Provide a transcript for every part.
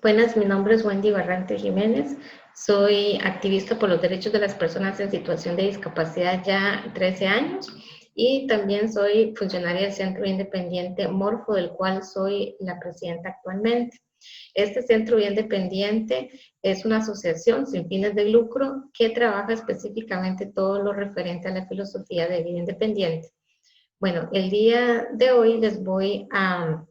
Buenas, mi nombre es Wendy Barrante Jiménez. Soy activista por los derechos de las personas en situación de discapacidad ya 13 años y también soy funcionaria del Centro Independiente Morfo, del cual soy la presidenta actualmente. Este Centro Independiente es una asociación sin fines de lucro que trabaja específicamente todo lo referente a la filosofía de vida independiente. Bueno, el día de hoy les voy a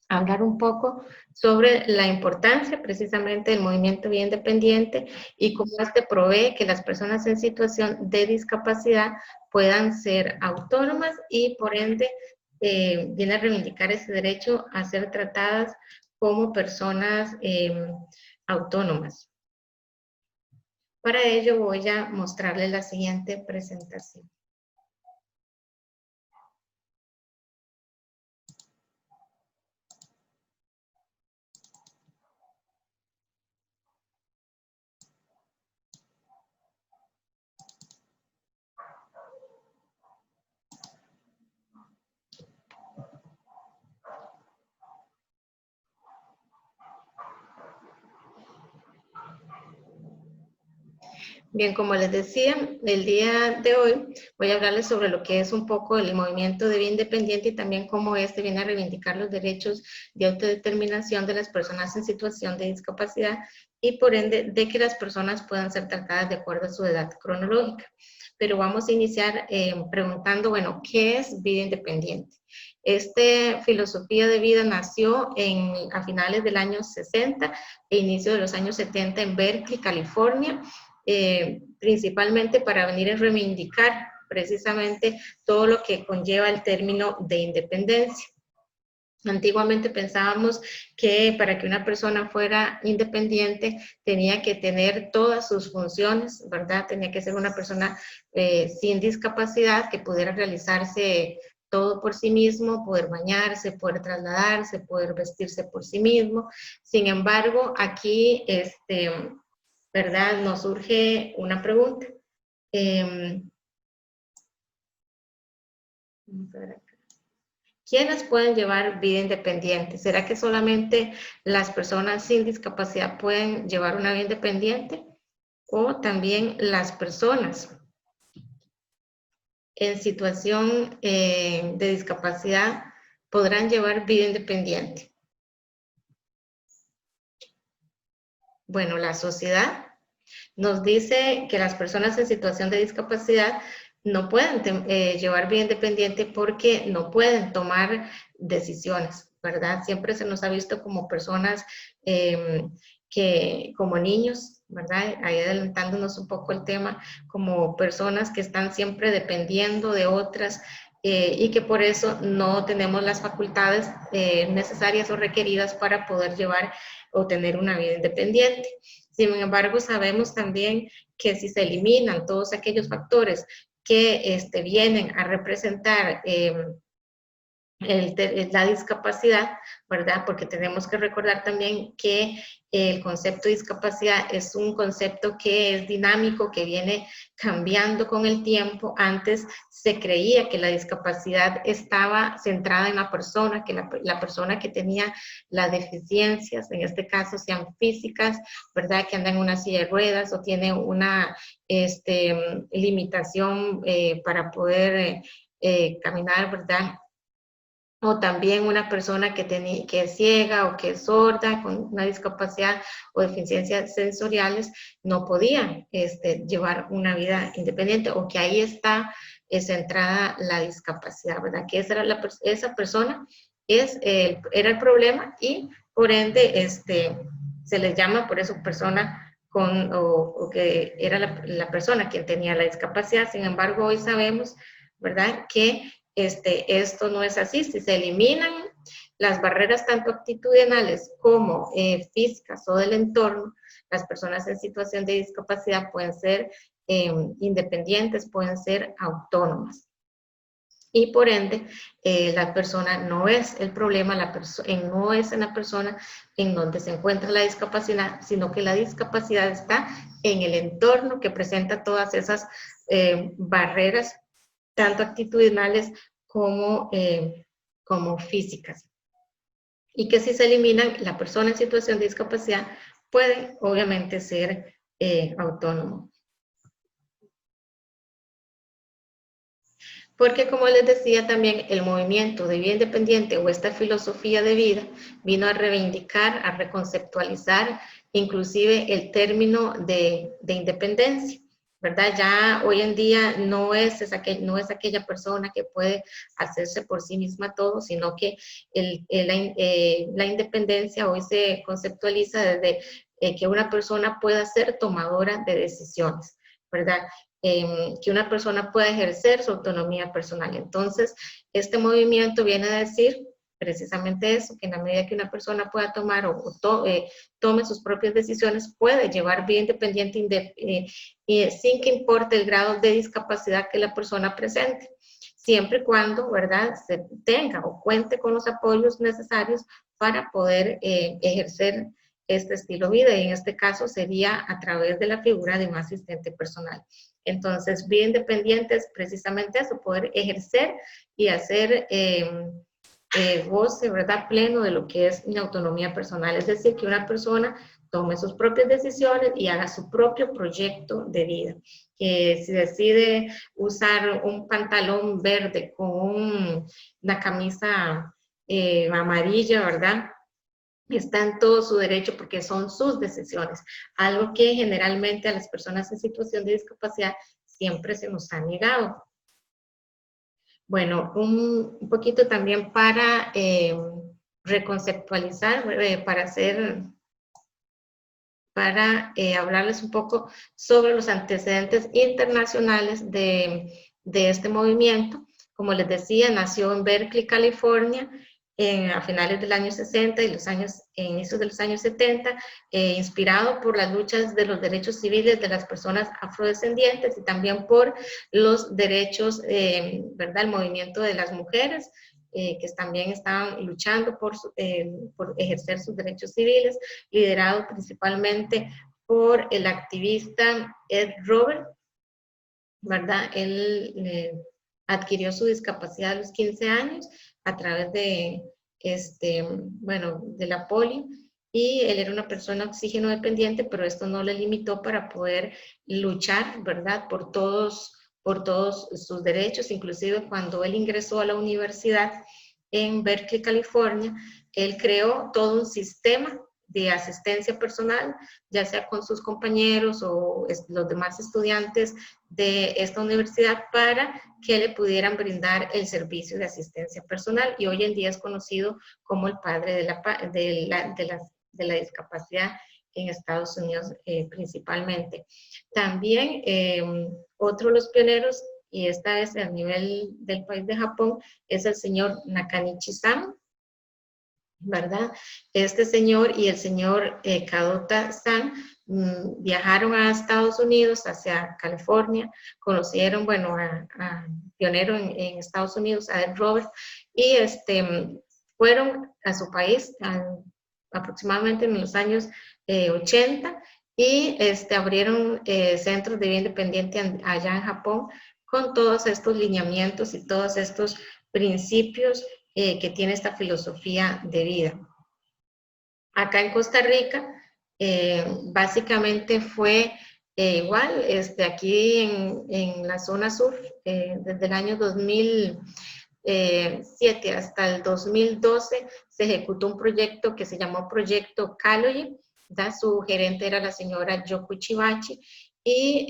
hablar un poco sobre la importancia precisamente del movimiento Vida Independiente y cómo este provee que las personas en situación de discapacidad puedan ser autónomas y por ende viene a reivindicar ese derecho a ser tratadas como personas autónomas. Para ello voy a mostrarles la siguiente presentación. Bien, como les decía, el día de hoy voy a hablarles sobre lo que es un poco el movimiento de vida independiente y también cómo este viene a reivindicar los derechos de autodeterminación de las personas en situación de discapacidad y por ende de que las personas puedan ser tratadas de acuerdo a su edad cronológica. Pero vamos a iniciar preguntando, bueno, ¿qué es vida independiente? Esta filosofía de vida nació a finales del año 60 e inicio de los años 70 en Berkeley, California, principalmente para venir a reivindicar precisamente todo lo que conlleva el término de independencia. Antiguamente pensábamos que para que una persona fuera independiente tenía que tener todas sus funciones, ¿verdad? Tenía que ser una persona sin discapacidad que pudiera realizarse todo por sí mismo, poder bañarse, poder trasladarse, poder vestirse por sí mismo. Sin embargo, aquí, ¿verdad? Nos surge una pregunta. Vamos a ver acá. ¿Quiénes pueden llevar vida independiente? ¿Será que solamente las personas sin discapacidad pueden llevar una vida independiente? ¿O también las personas en situación de discapacidad podrán llevar vida independiente? Bueno, la sociedad nos dice que las personas en situación de discapacidad no pueden llevar vida independiente porque no pueden tomar decisiones, ¿verdad? Siempre se nos ha visto como personas como niños, ¿verdad? Ahí adelantándonos un poco el tema, como personas que están siempre dependiendo de otras y que por eso no tenemos las facultades necesarias o requeridas para poder llevar o tener una vida independiente. Sin embargo, sabemos también que si se eliminan todos aquellos factores que vienen a representar la discapacidad, ¿verdad? Porque tenemos que recordar también que el concepto de discapacidad es un concepto que es dinámico, que viene cambiando con el tiempo. Antes se creía que la discapacidad estaba centrada en la persona, que la persona que tenía las deficiencias, en este caso sean físicas, ¿verdad? Que anda en una silla de ruedas o tiene una limitación para poder caminar, ¿verdad? O también una persona que es ciega o que es sorda, con una discapacidad o deficiencias sensoriales, no podía llevar una vida independiente, o que ahí está centrada la discapacidad, ¿verdad? Que esa persona era el problema y por ende se les llama por eso persona o que era la persona quien tenía la discapacidad. Sin embargo, hoy sabemos, ¿verdad?, que esto no es así. Si se eliminan las barreras tanto actitudinales como físicas o del entorno, las personas en situación de discapacidad pueden ser independientes, pueden ser autónomas. Y por ende, la persona no es el problema, no es en la persona en donde se encuentra la discapacidad, sino que la discapacidad está en el entorno que presenta todas esas barreras tanto actitudinales como físicas. y que si se eliminan, la persona en situación de discapacidad puede obviamente ser autónomo. Porque como les decía también, el movimiento de vida independiente o esta filosofía de vida vino a reivindicar, a reconceptualizar inclusive el término de independencia, ¿verdad? Ya hoy en día no es aquella persona que puede hacerse por sí misma todo, sino que la independencia hoy se conceptualiza desde que una persona pueda ser tomadora de decisiones, ¿verdad? Que una persona pueda ejercer su autonomía personal. Entonces, este movimiento viene a decir precisamente eso, que en la medida que una persona pueda tomar tome sus propias decisiones, puede llevar vida independiente sin que importe el grado de discapacidad que la persona presente, siempre y cuando, ¿verdad?, se tenga o cuente con los apoyos necesarios para poder ejercer este estilo de vida, y en este caso sería a través de la figura de un asistente personal. Entonces, vida independiente es precisamente eso, poder ejercer y hacer goce, ¿verdad?, pleno de lo que es mi autonomía personal, es decir, que una persona tome sus propias decisiones y haga su propio proyecto de vida. Que si decide usar un pantalón verde con una camisa amarilla, ¿verdad?, está en todo su derecho porque son sus decisiones, algo que generalmente a las personas en situación de discapacidad siempre se nos ha negado. Bueno, un poquito también para reconceptualizar, para hablarles un poco sobre los antecedentes internacionales de este movimiento. Como les decía, nació en Berkeley, California, a finales del año 60 y inicios de los años 70, inspirado por las luchas de los derechos civiles de las personas afrodescendientes y también por los derechos, ¿verdad?, el movimiento de las mujeres, que también estaban luchando por ejercer sus derechos civiles, liderado principalmente por el activista Ed Roberts, ¿verdad? Él adquirió su discapacidad a los 15 años a través de, de la polio, y él era una persona oxígeno dependiente, pero esto no le limitó para poder luchar, ¿verdad?, por todos sus derechos. Inclusive cuando él ingresó a la universidad en Berkeley, California, él creó todo un sistema de asistencia personal, ya sea con sus compañeros o los demás estudiantes de esta universidad, para que le pudieran brindar el servicio de asistencia personal, y hoy en día es conocido como el padre de la discapacidad en Estados Unidos principalmente. También otro de los pioneros, y esta vez a nivel del país de Japón, es el señor Nakanishi-san, ¿verdad? Este señor y el señor Kadota-san viajaron a Estados Unidos, hacia California, conocieron, bueno, a pionero en Estados Unidos, a Ed Roberts, y fueron a su país aproximadamente en los años 80, y abrieron centros de vida independiente allá en Japón, con todos estos lineamientos y todos estos principios que tiene esta filosofía de vida. Acá en Costa Rica, básicamente fue igual, aquí en la zona sur, desde el año 2007 hasta el 2012, se ejecutó un proyecto que se llamó Proyecto Kaloye, su gerente era la señora Yoko Chibachi, y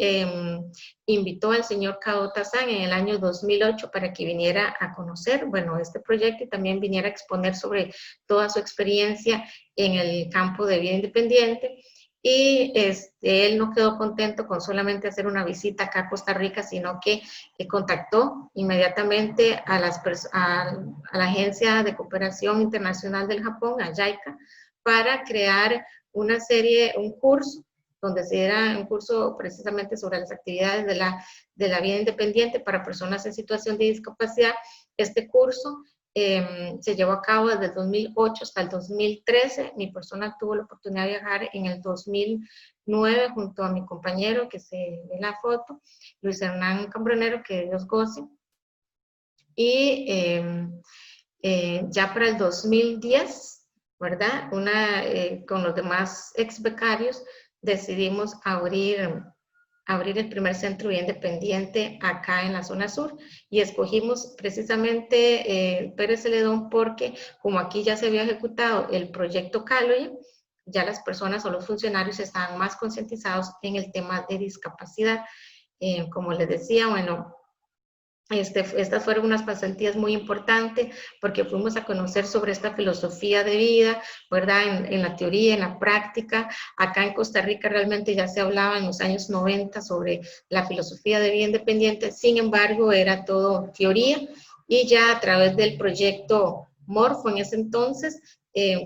invitó al señor Kadota-san en el año 2008 para que viniera a conocer, bueno, este proyecto, y también viniera a exponer sobre toda su experiencia en el campo de vida independiente. Y él no quedó contento con solamente hacer una visita acá a Costa Rica, sino que contactó inmediatamente a la Agencia de Cooperación Internacional del Japón, a JICA, para crear un curso, donde se diera un curso precisamente sobre las actividades de la vida independiente para personas en situación de discapacidad. Este curso se llevó a cabo desde el 2008 hasta el 2013. Mi persona tuvo la oportunidad de viajar en el 2009 junto a mi compañero, que se ve en la foto, Luis Hernán Cambronero, que Dios goce. Y ya para el 2010 ¿verdad? Con los demás ex becarios decidimos abrir el primer centro bien independiente acá en la zona sur y escogimos precisamente Pérez Celedón porque como aquí ya se había ejecutado el proyecto Caloy, ya las personas o los funcionarios estaban más concientizados en el tema de discapacidad. Como les decía, bueno, estas fueron unas pasantías muy importantes porque fuimos a conocer sobre esta filosofía de vida, ¿verdad? En la teoría, en la práctica. Acá en Costa Rica realmente ya se hablaba en los años 90 sobre la filosofía de vida independiente, sin embargo era todo teoría y ya a través del proyecto Morfo en ese entonces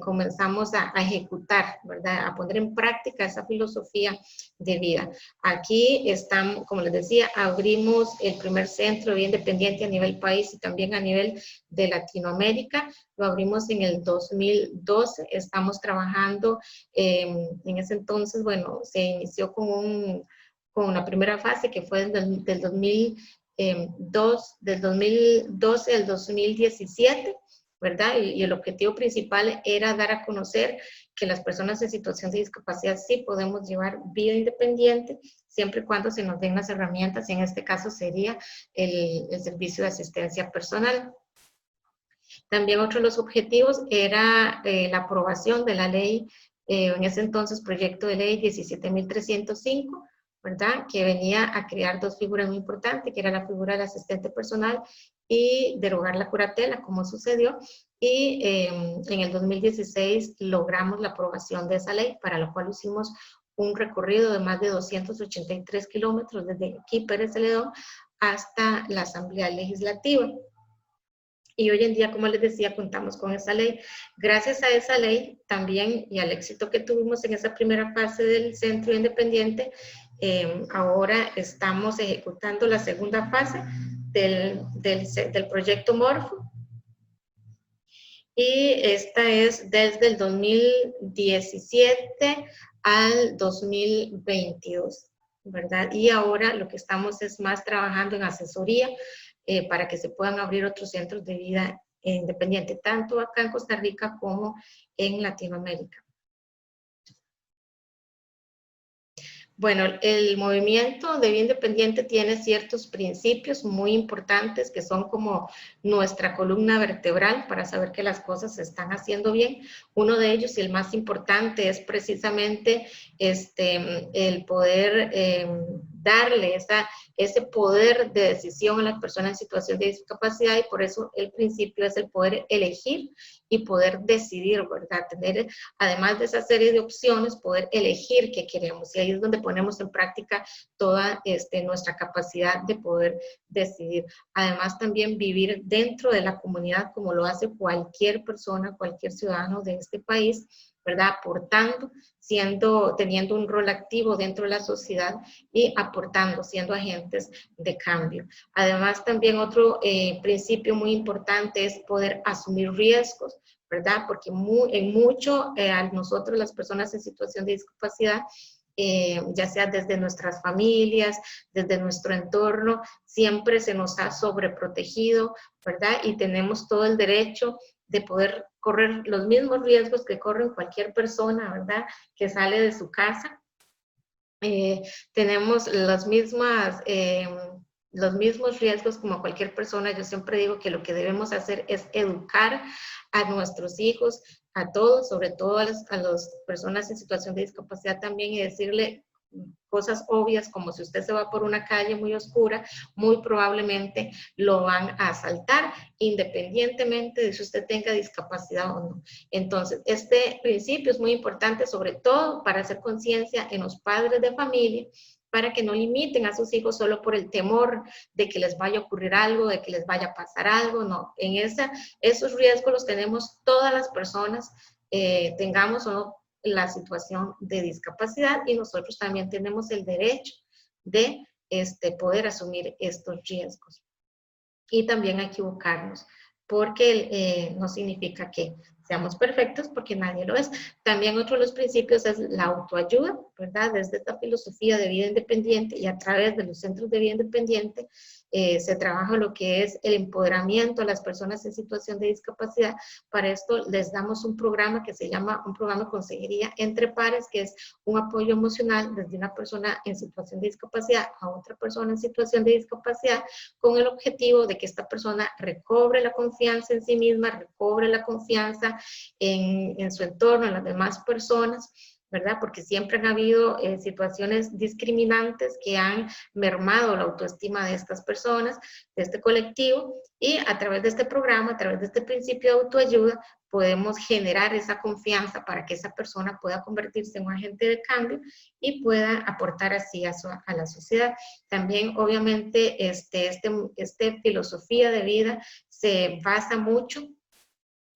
comenzamos a ejecutar, ¿verdad? A poner en práctica esa filosofía de vida. Aquí estamos, como les decía, abrimos el primer centro de vida independiente a nivel país y también a nivel de Latinoamérica. Lo abrimos en el 2012. Estamos trabajando, en ese entonces, bueno, se inició con una primera fase que fue del 2012 al 2017. ¿Verdad? Y el objetivo principal era dar a conocer que las personas en situación de discapacidad sí podemos llevar vida independiente, siempre y cuando se nos den las herramientas, y en este caso sería el servicio de asistencia personal. También otro de los objetivos era la aprobación de la ley, en ese entonces proyecto de ley 17.305, ¿verdad? Que venía a crear dos figuras muy importantes, que era la figura del asistente personal y derogar la curatela, como sucedió. Y en el 2016 logramos la aprobación de esa ley, para lo cual hicimos un recorrido de más de 283 kilómetros desde aquí, Pérez Celedón, hasta la Asamblea Legislativa. Y hoy en día, como les decía, contamos con esa ley. Gracias a esa ley también y al éxito que tuvimos en esa primera fase del Centro Independiente, ahora estamos ejecutando la segunda fase del proyecto Morfo. Y esta es desde el 2017 al 2022, ¿verdad? Y ahora lo que estamos es más trabajando en asesoría para que se puedan abrir otros centros de vida independiente, tanto acá en Costa Rica como en Latinoamérica. Bueno, el movimiento de vida independiente tiene ciertos principios muy importantes que son como nuestra columna vertebral para saber que las cosas se están haciendo bien. Uno de ellos y el más importante es precisamente el poder darle ese poder de decisión a las personas en situación de discapacidad, y por eso el principio es el poder elegir y poder decidir, ¿verdad? Tener, además de esa serie de opciones, poder elegir qué queremos, y ahí es donde ponemos en práctica toda nuestra capacidad de poder decidir. Además, también vivir dentro de la comunidad como lo hace cualquier persona, cualquier ciudadano de este país, ¿verdad? Aportando, teniendo un rol activo dentro de la sociedad y aportando, siendo agentes de cambio. Además, también otro principio muy importante es poder asumir riesgos, ¿verdad? Porque en mucho a nosotros, las personas en situación de discapacidad, ya sea desde nuestras familias, desde nuestro entorno, siempre se nos ha sobreprotegido, ¿verdad? Y tenemos todo el derecho de poder correr los mismos riesgos que corren cualquier persona, ¿verdad? Que sale de su casa. Tenemos los mismos riesgos como cualquier persona. Yo siempre digo que lo que debemos hacer es educar a nuestros hijos, a todos, sobre todo a las personas en situación de discapacidad también, y decirle cosas obvias como: si usted se va por una calle muy oscura, muy probablemente lo van a asaltar, independientemente de si usted tenga discapacidad o no. Entonces, este principio es muy importante, sobre todo para hacer conciencia en los padres de familia, para que no limiten a sus hijos solo por el temor de que les vaya a ocurrir algo, de que les vaya a pasar algo. No, esos riesgos los tenemos todas las personas, tengamos o no la situación de discapacidad, y nosotros también tenemos el derecho de poder asumir estos riesgos y también a equivocarnos, porque no significa que seamos perfectos porque nadie lo es. También otro de los principios es la autoayuda, ¿verdad? Desde esta filosofía de vida independiente y a través de los centros de vida independiente se trabaja lo que es el empoderamiento a las personas en situación de discapacidad. Para esto les damos un programa que se llama un programa de consejería entre pares, que es un apoyo emocional desde una persona en situación de discapacidad a otra persona en situación de discapacidad, con el objetivo de que esta persona recobre la confianza en sí misma, recobre la confianza en su entorno, en las demás personas, ¿verdad? Porque siempre han habido situaciones discriminantes que han mermado la autoestima de estas personas, de este colectivo, y a través de este programa, a través de este principio de autoayuda, podemos generar esa confianza para que esa persona pueda convertirse en un agente de cambio y pueda aportar así a la sociedad. También, obviamente, esta filosofía de vida se basa mucho,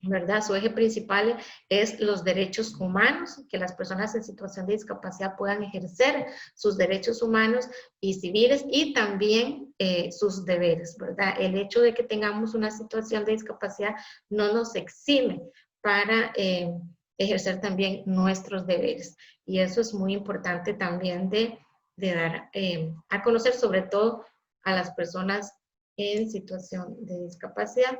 ¿verdad? Su eje principal es los derechos humanos, que las personas en situación de discapacidad puedan ejercer sus derechos humanos y civiles y también sus deberes, ¿verdad? El hecho de que tengamos una situación de discapacidad no nos exime para ejercer también nuestros deberes. Y eso es muy importante también de dar a conocer, sobre todo a las personas en situación de discapacidad.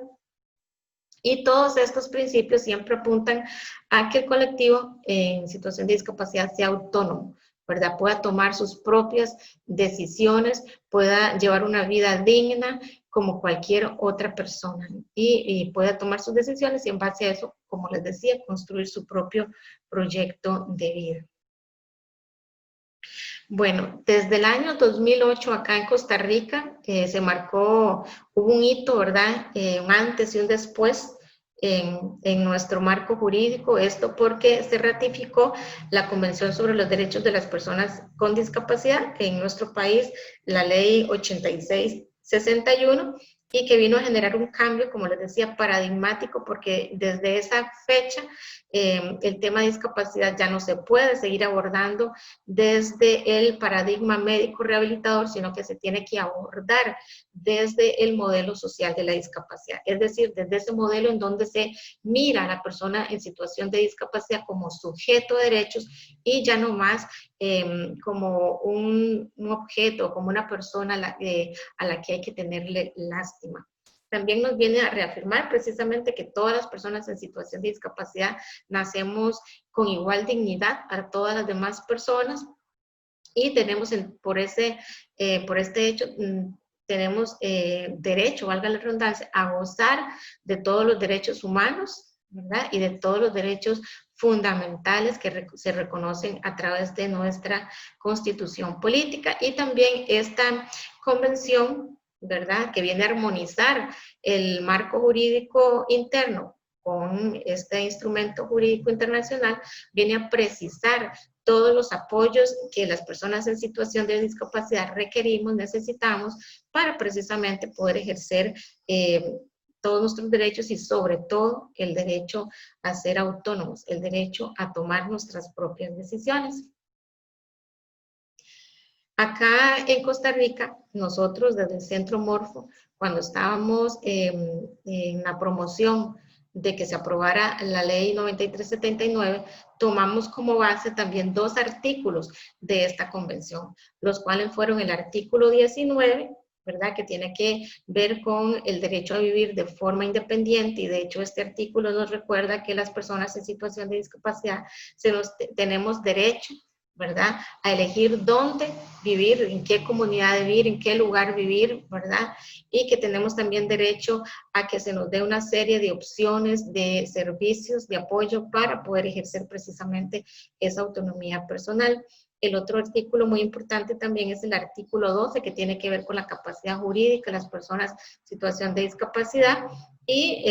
Y todos estos principios siempre apuntan a que el colectivo en situación de discapacidad sea autónomo, ¿verdad? Pueda tomar sus propias decisiones, pueda llevar una vida digna como cualquier otra persona y pueda tomar sus decisiones y en base a eso, como les decía, construir su propio proyecto de vida. Bueno, desde el año 2008 acá en Costa Rica se marcó, hubo un hito, ¿verdad? Un antes y un después en nuestro marco jurídico, esto porque se ratificó la Convención sobre los Derechos de las Personas con Discapacidad en nuestro país, la Ley 8661, y que vino a generar un cambio, como les decía, paradigmático, porque desde esa fecha el tema de discapacidad ya no se puede seguir abordando desde el paradigma médico rehabilitador, sino que se tiene que abordar desde el modelo social de la discapacidad, es decir, desde ese modelo en donde se mira a la persona en situación de discapacidad como sujeto de derechos y ya no más como un objeto, como una persona a la que hay que tenerle lástima. También nos viene a reafirmar precisamente que todas las personas en situación de discapacidad nacemos con igual dignidad a todas las demás personas y tenemos por este hecho, tenemos derecho, valga la redundancia, a gozar de todos los derechos humanos, ¿verdad? Y de todos los derechos fundamentales que se reconocen a través de nuestra Constitución política y también esta convención, ¿verdad? Que viene a armonizar el marco jurídico interno con este instrumento jurídico internacional, viene a precisar todos los apoyos que las personas en situación de discapacidad requerimos, necesitamos para precisamente poder ejercer todos nuestros derechos y sobre todo el derecho a ser autónomos, el derecho a tomar nuestras propias decisiones. Acá en Costa Rica, nosotros desde el Centro Morfo, cuando estábamos en la promoción de que se aprobara la ley 9379, tomamos como base también dos artículos de esta convención, los cuales fueron el artículo 19, ¿verdad? Que tiene que ver con el derecho a vivir de forma independiente y de hecho este artículo nos recuerda que las personas en situación de discapacidad tenemos derecho, ¿verdad? A elegir dónde vivir, en qué comunidad vivir, en qué lugar vivir, ¿verdad? Y que tenemos también derecho a que se nos dé una serie de opciones, de servicios, de apoyo para poder ejercer precisamente esa autonomía personal. El otro artículo muy importante también es el artículo 12, que tiene que ver con la capacidad jurídica de las personas en situación de discapacidad y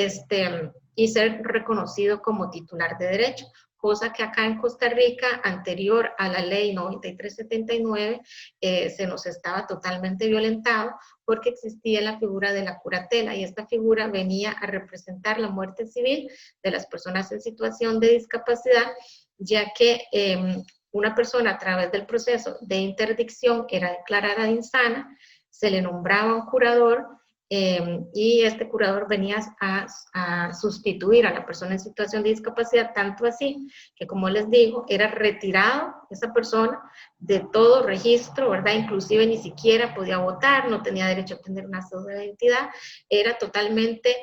ser reconocido como titular de derecho, cosa que acá en Costa Rica, anterior a la ley 9379, se nos estaba totalmente violentado porque existía la figura de la curatela y esta figura venía a representar la muerte civil de las personas en situación de discapacidad, ya que una persona a través del proceso de interdicción era declarada insana, se le nombraba un curador y este curador venía a sustituir a la persona en situación de discapacidad, tanto así que, como les digo, era retirado esa persona de todo registro, ¿verdad? Inclusive ni siquiera podía votar, no tenía derecho a tener una cédula de identidad, era totalmente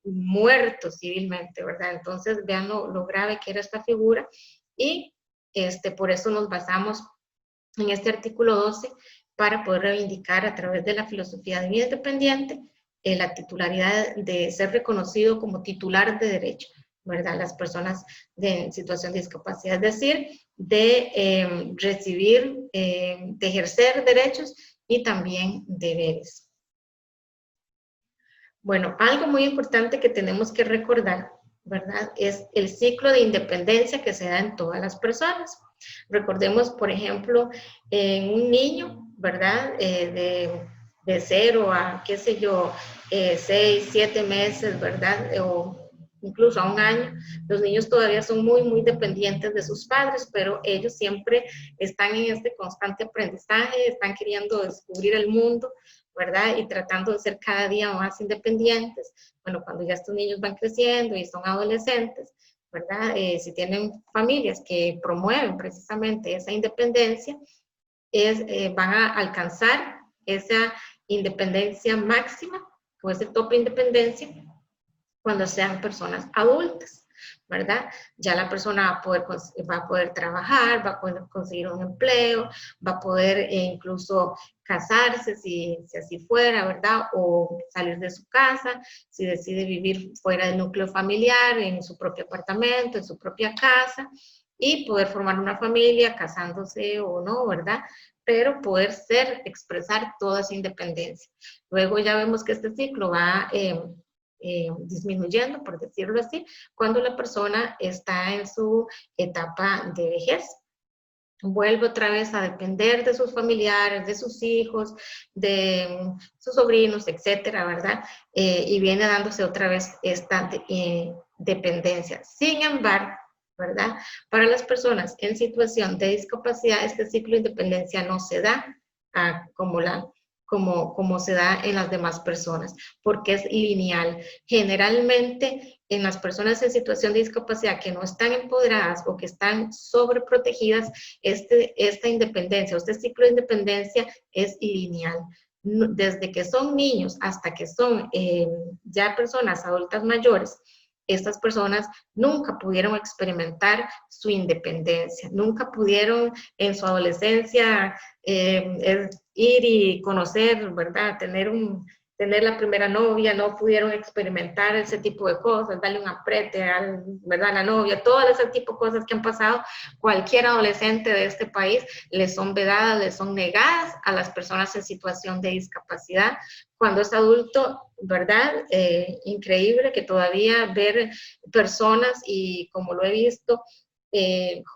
muerto civilmente, ¿verdad? Entonces vean lo grave que era esta figura, y por eso nos basamos en este artículo 12 para poder reivindicar a través de la filosofía de vida independiente la titularidad de ser reconocido como titular de derecho, ¿verdad? Las personas en situación de discapacidad, es decir, de recibir, de ejercer derechos y también deberes. Bueno, algo muy importante que tenemos que recordar, ¿verdad? Es el ciclo de independencia que se da en todas las personas. Recordemos, por ejemplo, en un niño, ¿verdad? De 0 a, qué sé yo, 6, 7 meses, ¿verdad? O incluso a un año, los niños todavía son muy, muy dependientes de sus padres, pero ellos siempre están en este constante aprendizaje, están queriendo descubrir el mundo, ¿verdad? Y tratando de ser cada día más independientes. Bueno, cuando ya estos niños van creciendo y son adolescentes, ¿verdad? Si tienen familias que promueven precisamente esa independencia, van a alcanzar esa independencia máxima o ese tope de independencia cuando sean personas adultas, ¿verdad? Ya la persona va a poder trabajar, va a poder conseguir un empleo, va a poder incluso casarse si así fuera, ¿verdad? O salir de su casa, si decide vivir fuera del núcleo familiar, en su propio apartamento, en su propia casa, y poder formar una familia, casándose o no, ¿verdad? Pero poder expresar toda esa independencia. Luego ya vemos que este ciclo va disminuyendo, por decirlo así, cuando la persona está en su etapa de vejez. Vuelve otra vez a depender de sus familiares, de sus hijos, de sus sobrinos, etcétera, ¿verdad? Y viene dándose otra vez esta dependencia. Sin embargo, ¿verdad? Para las personas en situación de discapacidad, este ciclo de independencia no se da como se da en las demás personas, porque es lineal. Generalmente, en las personas en situación de discapacidad que no están empoderadas o que están sobreprotegidas, esta independencia, este ciclo de independencia es lineal. Desde que son niños hasta que son ya personas adultas mayores, estas personas nunca pudieron experimentar su independencia, nunca pudieron en su adolescencia ir y conocer, ¿verdad? Tener la primera novia, no pudieron experimentar ese tipo de cosas, darle un aprete, ¿verdad? A la novia, todo ese tipo de cosas que han pasado, cualquier adolescente de este país les son vedadas, les son negadas a las personas en situación de discapacidad. Cuando es adulto, ¿verdad? Increíble que todavía ver personas, y como lo he visto,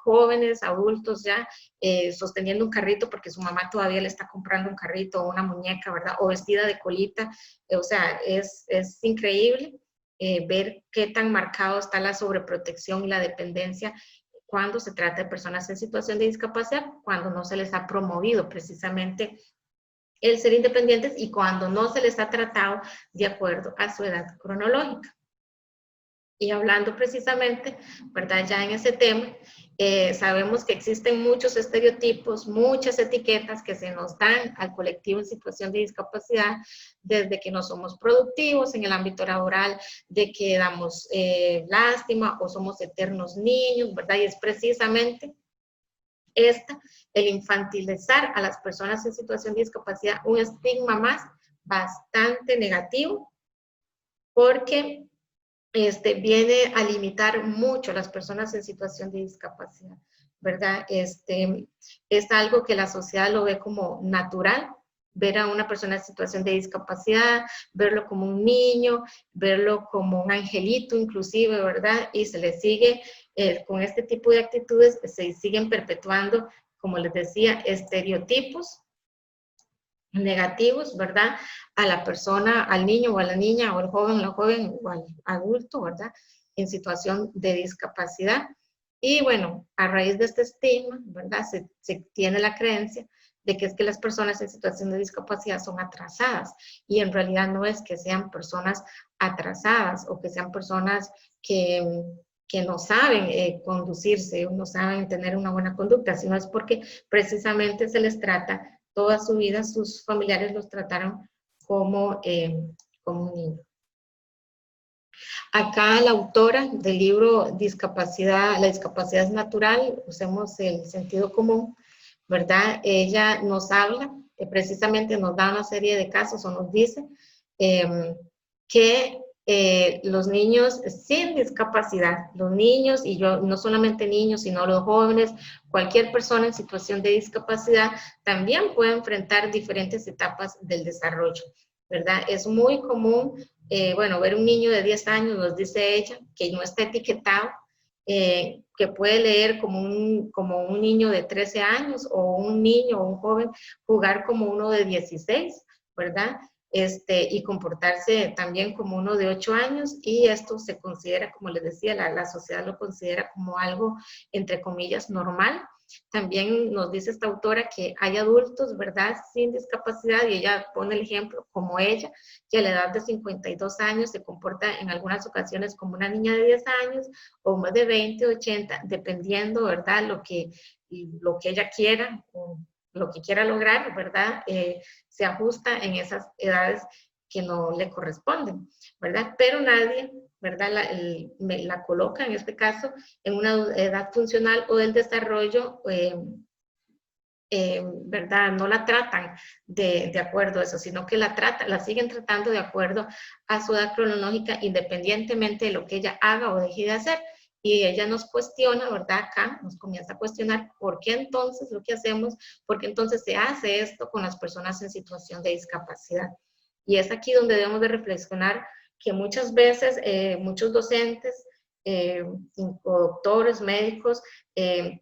jóvenes, adultos ya, sosteniendo un carrito porque su mamá todavía le está comprando un carrito o una muñeca, ¿verdad? O vestida de colita. O sea, es increíble ver qué tan marcado está la sobreprotección y la dependencia cuando se trata de personas en situación de discapacidad, cuando no se les ha promovido precisamente el ser independientes y cuando no se les ha tratado de acuerdo a su edad cronológica. Y hablando precisamente, ¿verdad? Ya en ese tema, sabemos que existen muchos estereotipos, muchas etiquetas que se nos dan al colectivo en situación de discapacidad, desde que no somos productivos en el ámbito laboral, de que damos lástima o somos eternos niños, ¿verdad? Y es precisamente el infantilizar a las personas en situación de discapacidad, un estigma más bastante negativo, porque viene a limitar mucho a las personas en situación de discapacidad, ¿verdad? Es algo que la sociedad lo ve como natural, ver a una persona en situación de discapacidad, verlo como un niño, verlo como un angelito inclusive, ¿verdad? Y se le sigue, con este tipo de actitudes, se siguen perpetuando, como les decía, estereotipos negativos, ¿verdad? A la persona, al niño o a la niña, o al joven, la joven, o al adulto, ¿verdad? En situación de discapacidad. Y bueno, a raíz de este estigma, ¿verdad? Se tiene la creencia de que es que las personas en situación de discapacidad son atrasadas, y en realidad no es que sean personas atrasadas o que sean personas que no saben conducirse o no saben tener una buena conducta, sino es porque precisamente se les trata toda su vida, sus familiares los trataron como un niño. Acá la autora del libro Discapacidad, la discapacidad es natural, usemos el sentido común, ¿verdad? Ella nos habla, precisamente nos da una serie de casos o nos dice que los niños sin discapacidad, los niños, y yo no solamente niños, sino los jóvenes, cualquier persona en situación de discapacidad, también puede enfrentar diferentes etapas del desarrollo, ¿verdad? Es muy común, bueno, ver un niño de 10 años, nos dice ella, que no está etiquetado, que puede leer como un niño de 13 años o un niño o un joven jugar como uno de 16, ¿verdad? Y comportarse también como uno de 8 años, y esto se considera, como les decía, la sociedad lo considera como algo, entre comillas, normal. También nos dice esta autora que hay adultos, ¿verdad?, sin discapacidad, y ella pone el ejemplo como ella, que a la edad de 52 años se comporta en algunas ocasiones como una niña de 10 años, o más de 20, 80, dependiendo, ¿verdad?, lo que ella quiera, o lo que quiera lograr, ¿verdad?, se ajusta en esas edades que no le corresponden, ¿verdad? Pero nadie, ¿verdad?, la coloca en este caso en una edad funcional o del desarrollo, ¿verdad? No la tratan de acuerdo a eso, sino que la siguen tratando de acuerdo a su edad cronológica, independientemente de lo que ella haga o deje de hacer. Y ella nos cuestiona, ¿verdad? Acá nos comienza a cuestionar por qué entonces lo que hacemos, por qué entonces se hace esto con las personas en situación de discapacidad. Y es aquí donde debemos de reflexionar que muchas veces muchos docentes, o doctores, médicos,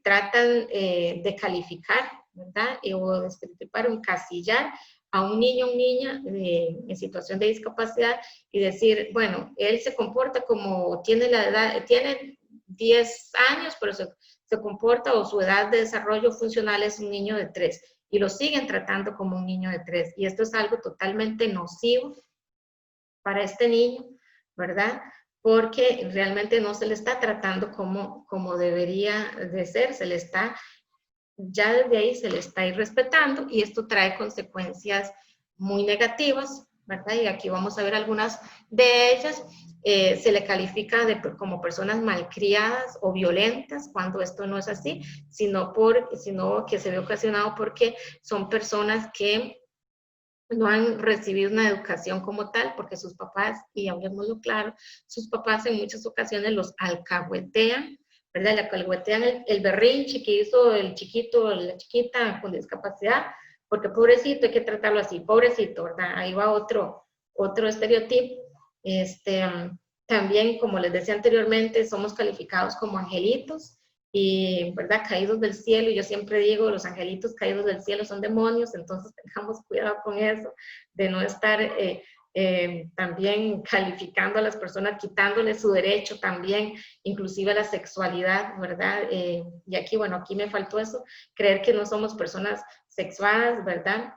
tratan de calificar, ¿verdad? O de estereotipar o encasillar a un niño o niña en situación de discapacidad y decir, bueno, él se comporta como tiene la edad, tiene 10 años, pero se comporta, o su edad de desarrollo funcional es un niño de 3, y lo siguen tratando como un niño de 3. Y esto es algo totalmente nocivo para este niño, ¿verdad? Porque realmente no se le está tratando como debería de ser, se le está, ya desde ahí se le está irrespetando, y esto trae consecuencias muy negativas, ¿verdad? Y aquí vamos a ver algunas de ellas. Se le califica como personas malcriadas o violentas, cuando esto no es así, sino que se ve ocasionado porque son personas que no han recibido una educación como tal, porque sus papás, y hablemoslo claro, sus papás en muchas ocasiones los alcahuetean, ¿verdad? Le alcahuetean el berrinche que hizo el chiquito, la chiquita con discapacidad, porque pobrecito, hay que tratarlo así, pobrecito, ¿verdad? Ahí va otro estereotipo. También, como les decía anteriormente, somos calificados como angelitos, y, ¿verdad?, caídos del cielo. Y yo siempre digo, los angelitos caídos del cielo son demonios, entonces tengamos cuidado con eso, de no estar también calificando a las personas, quitándoles su derecho también, inclusive a la sexualidad, ¿verdad? Y aquí, bueno, aquí me faltó eso, creer que no somos personas sexuadas, ¿verdad?,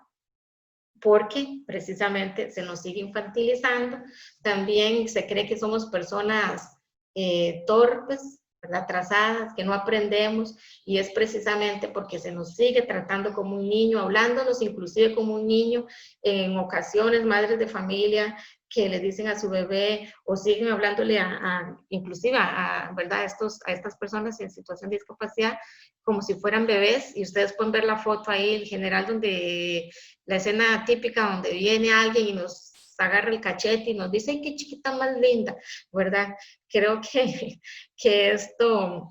porque precisamente se nos sigue infantilizando. También se cree que somos personas torpes, ¿verdad?, atrasadas, que no aprendemos, y es precisamente porque se nos sigue tratando como un niño, hablándonos inclusive como un niño. En ocasiones, madres de familia que le dicen a su bebé, o siguen hablándole inclusive ¿verdad?, a estas personas en situación de discapacidad como si fueran bebés. Y ustedes pueden ver la foto ahí, en general, donde la escena típica donde viene alguien y nos agarra el cachete y nos dice, ¡ay, qué chiquita más linda!, ¿verdad? Creo que esto,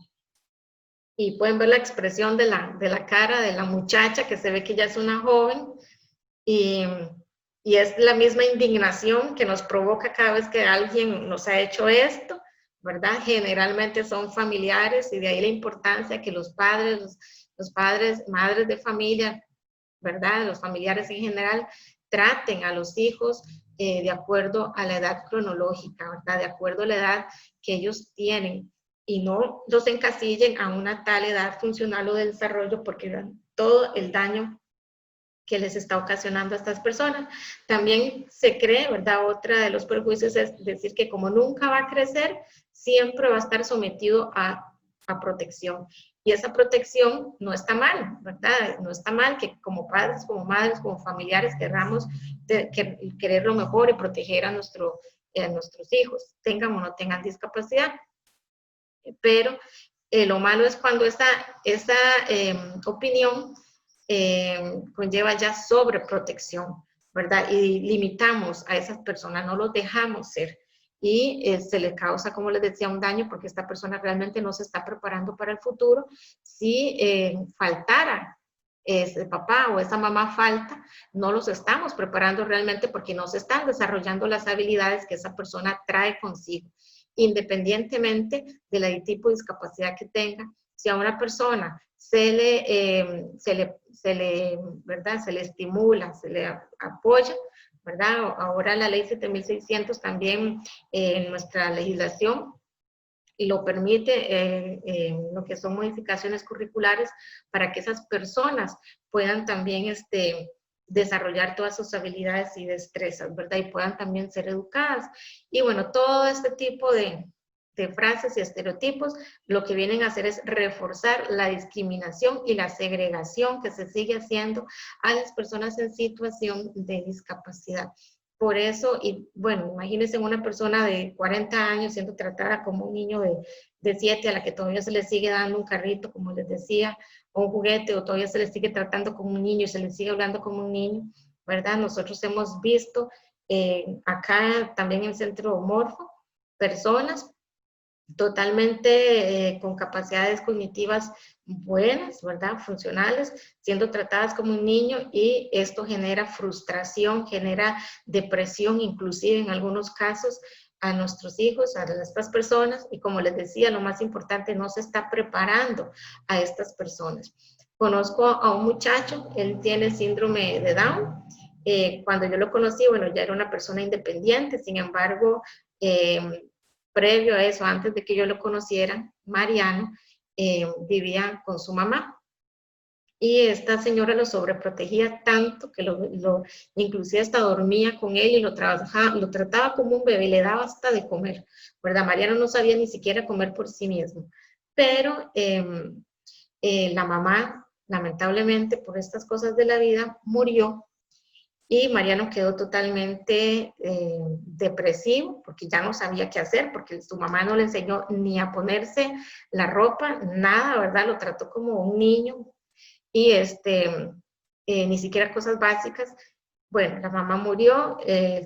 y pueden ver la expresión de la cara de la muchacha, que se ve que ya es una joven, y, y es la misma indignación que nos provoca cada vez que alguien nos ha hecho esto, ¿verdad? Generalmente son familiares, y de ahí la importancia que los padres, madres de familia, ¿verdad?, los familiares en general, traten a los hijos de acuerdo a la edad cronológica, ¿verdad?, de acuerdo a la edad que ellos tienen, y no los encasillen a una tal edad funcional o de desarrollo, porque todo el daño que les está ocasionando a estas personas. También se cree, ¿verdad? Otra de los perjuicios es decir que como nunca va a crecer, siempre va a estar sometido a protección. Y esa protección no está mal, ¿verdad? No está mal que como padres, como madres, como familiares queramos querer lo mejor y proteger a nuestros hijos, tengan o no tengan discapacidad. Pero lo malo es cuando esa opinión conlleva ya sobreprotección, ¿verdad? Y limitamos a esas personas, no los dejamos ser. Y se le causa, como les decía, un daño porque esta persona realmente no se está preparando para el futuro. Si faltara ese papá o esa mamá falta, no los estamos preparando realmente porque no se están desarrollando las habilidades que esa persona trae consigo, independientemente del tipo de discapacidad que tenga. Si a una persona ¿verdad? Se le estimula, se le apoya, ¿verdad? Ahora la ley 7600 también en nuestra legislación lo permite, lo que son modificaciones curriculares para que esas personas puedan también desarrollar todas sus habilidades y destrezas, ¿verdad? Y puedan también ser educadas. Y bueno, todo este tipo de frases y estereotipos lo que vienen a hacer es reforzar la discriminación y la segregación que se sigue haciendo a las personas en situación de discapacidad. Por eso, y bueno, imagínense una persona de 40 años siendo tratada como un niño de 7 a la que todavía se le sigue dando un carrito, como les decía, o un juguete, o todavía se le sigue tratando como un niño y se le sigue hablando como un niño, ¿verdad? Nosotros hemos visto acá también en el Centro Morfo personas totalmente con capacidades cognitivas buenas, ¿verdad? Funcionales, siendo tratadas como un niño, y esto genera frustración, genera depresión, inclusive en algunos casos a nuestros hijos, a estas personas, y como les decía, lo más importante, no se está preparando a estas personas. Conozco a un muchacho, él tiene síndrome de Down. Cuando yo lo conocí, bueno, ya era una persona independiente, sin embargo, previo a eso, antes de que yo lo conociera, Mariano vivía con su mamá. Y esta señora lo sobreprotegía tanto que inclusive hasta dormía con él y lo trataba como un bebé, le daba hasta de comer, ¿verdad? Mariano no sabía ni siquiera comer por sí mismo. Pero la mamá, lamentablemente, por estas cosas de la vida, murió. Y Mariano quedó totalmente depresivo porque ya no sabía qué hacer, porque su mamá no le enseñó ni a ponerse la ropa, nada, ¿verdad? Lo trató como un niño y ni siquiera cosas básicas. Bueno, la mamá murió,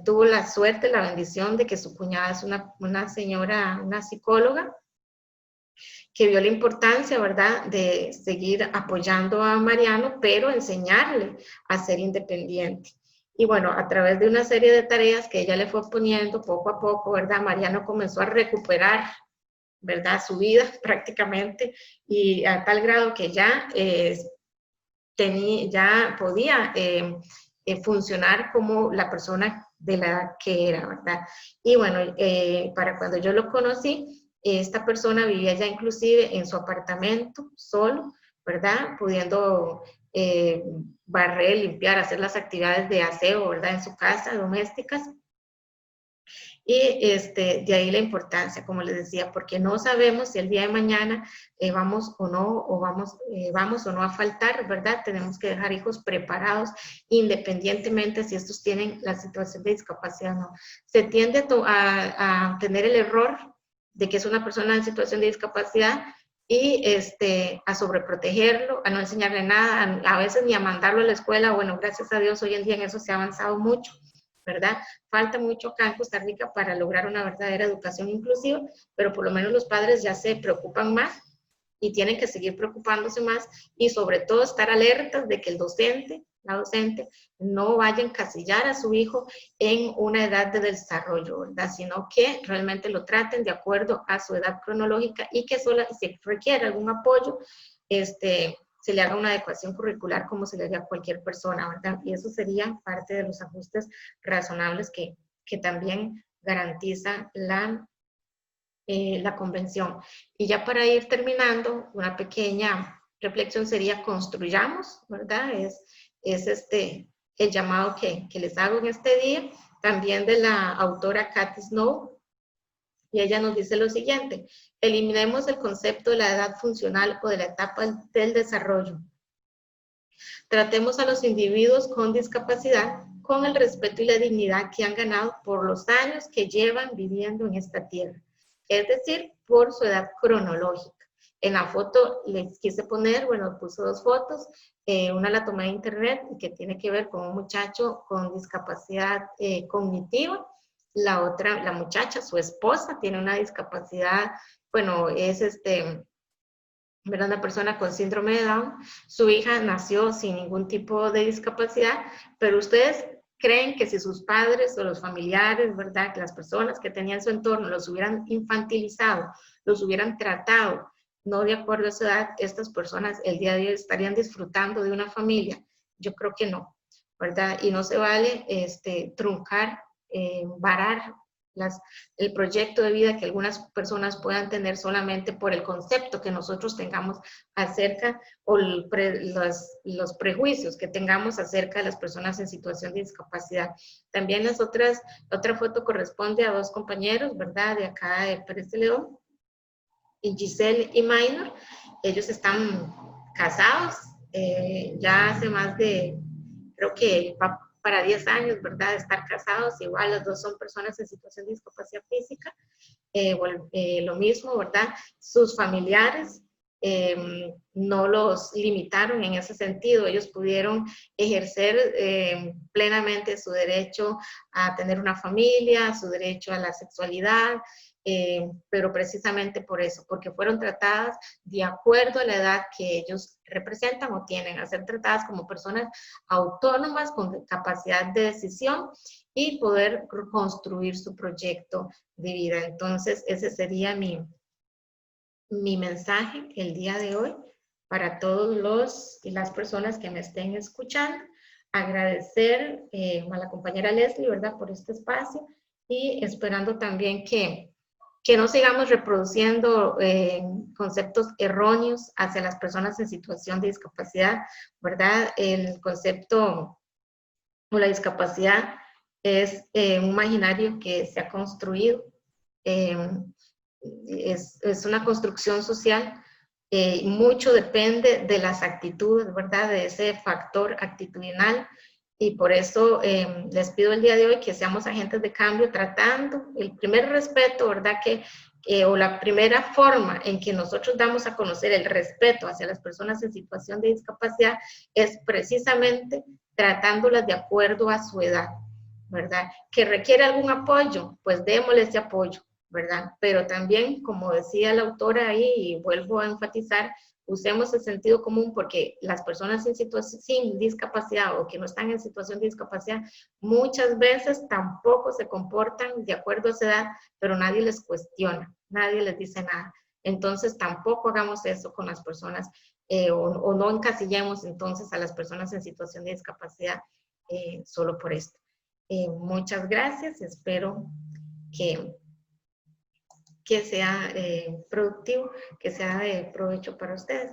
tuvo la suerte, la bendición de que su cuñada es una señora, una psicóloga, que vio la importancia, ¿verdad?, de seguir apoyando a Mariano, pero enseñarle a ser independiente. Y bueno, a través de una serie de tareas que ella le fue poniendo poco a poco, ¿verdad?, Mariano comenzó a recuperar, ¿verdad?, su vida prácticamente, y a tal grado que ya, ya podía funcionar como la persona de la edad que era, ¿verdad? Y bueno, para cuando yo lo conocí, esta persona vivía ya inclusive en su apartamento solo, ¿verdad? Pudiendo barrer, limpiar, hacer las actividades de aseo, ¿verdad? En su casa, domésticas. Y de ahí la importancia, como les decía, porque no sabemos si el día de mañana vamos o no a faltar, ¿verdad? Tenemos que dejar hijos preparados independientemente si estos tienen la situación de discapacidad o no. Se tiende a tener el error de que es una persona en situación de discapacidad y a sobreprotegerlo, a no enseñarle nada, a veces ni a mandarlo a la escuela. Bueno, gracias a Dios hoy en día en eso se ha avanzado mucho, ¿verdad? Falta mucho acá en Costa Rica para lograr una verdadera educación inclusiva, pero por lo menos los padres ya se preocupan más y tienen que seguir preocupándose más y sobre todo estar alertas de que la docente, no vaya a encasillar a su hijo en una edad de desarrollo, ¿verdad? Sino que realmente lo traten de acuerdo a su edad cronológica y que si requiere algún apoyo, se le haga una adecuación curricular como se le haría a cualquier persona, ¿verdad? Y eso sería parte de los ajustes razonables que también garantiza la convención. Y ya para ir terminando, una pequeña reflexión sería: construyamos, ¿verdad? es el llamado que les hago en este día, también de la autora Cathy Snow, y ella nos dice lo siguiente: eliminemos el concepto de la edad funcional o de la etapa del desarrollo. Tratemos a los individuos con discapacidad con el respeto y la dignidad que han ganado por los años que llevan viviendo en esta tierra, es decir, por su edad cronológica. En la foto les quise poner, bueno, puse dos fotos, una la tomé de internet y que tiene que ver con un muchacho con discapacidad cognitiva, la otra, la muchacha, su esposa, tiene una discapacidad, bueno, es ¿verdad? Una persona con síndrome de Down. Su hija nació sin ningún tipo de discapacidad, pero ustedes creen que si sus padres o los familiares, ¿verdad? Que las personas que tenían su entorno los hubieran infantilizado, los hubieran tratado no de acuerdo a su edad, estas personas el día de hoy estarían disfrutando de una familia. Yo creo que no, ¿verdad? Y no se vale truncar, varar el proyecto de vida que algunas personas puedan tener solamente por el concepto que nosotros tengamos acerca o los prejuicios que tengamos acerca de las personas en situación de discapacidad. También la otra foto corresponde a dos compañeros, ¿verdad? De acá de Pérez de León, y Giselle y Minor. Ellos están casados ya hace más de, creo que para 10 años, ¿verdad? De estar casados. Igual los dos son personas en situación de discapacidad física. Lo mismo, ¿verdad? Sus familiares no los limitaron en ese sentido. Ellos pudieron ejercer plenamente su derecho a tener una familia, su derecho a la sexualidad, pero precisamente por eso, porque fueron tratadas de acuerdo a la edad que ellos representan o tienen, a ser tratadas como personas autónomas con capacidad de decisión y poder construir su proyecto de vida. Entonces, ese sería mi mensaje el día de hoy para todos los y las personas que me estén escuchando. Agradecer a la compañera Leslie, ¿verdad?, por este espacio, y esperando también que no sigamos reproduciendo conceptos erróneos hacia las personas en situación de discapacidad, ¿verdad? El concepto o la discapacidad es un imaginario que se ha construido, es una construcción social, mucho depende de las actitudes, ¿verdad? De ese factor actitudinal, y por eso les pido el día de hoy que seamos agentes de cambio, tratando el primer respeto, ¿verdad? O la primera forma en que nosotros damos a conocer el respeto hacia las personas en situación de discapacidad es precisamente tratándolas de acuerdo a su edad, ¿verdad? Que requiere algún apoyo, pues démosle ese apoyo, ¿verdad? Pero también, como decía la autora ahí, y vuelvo a enfatizar, usemos el sentido común, porque las personas sin discapacidad o que no están en situación de discapacidad muchas veces tampoco se comportan de acuerdo a esa edad, pero nadie les cuestiona, nadie les dice nada. Entonces tampoco hagamos eso con las personas o no encasillemos entonces a las personas en situación de discapacidad solo por esto. Muchas gracias, espero que sea productivo, que sea de provecho para ustedes.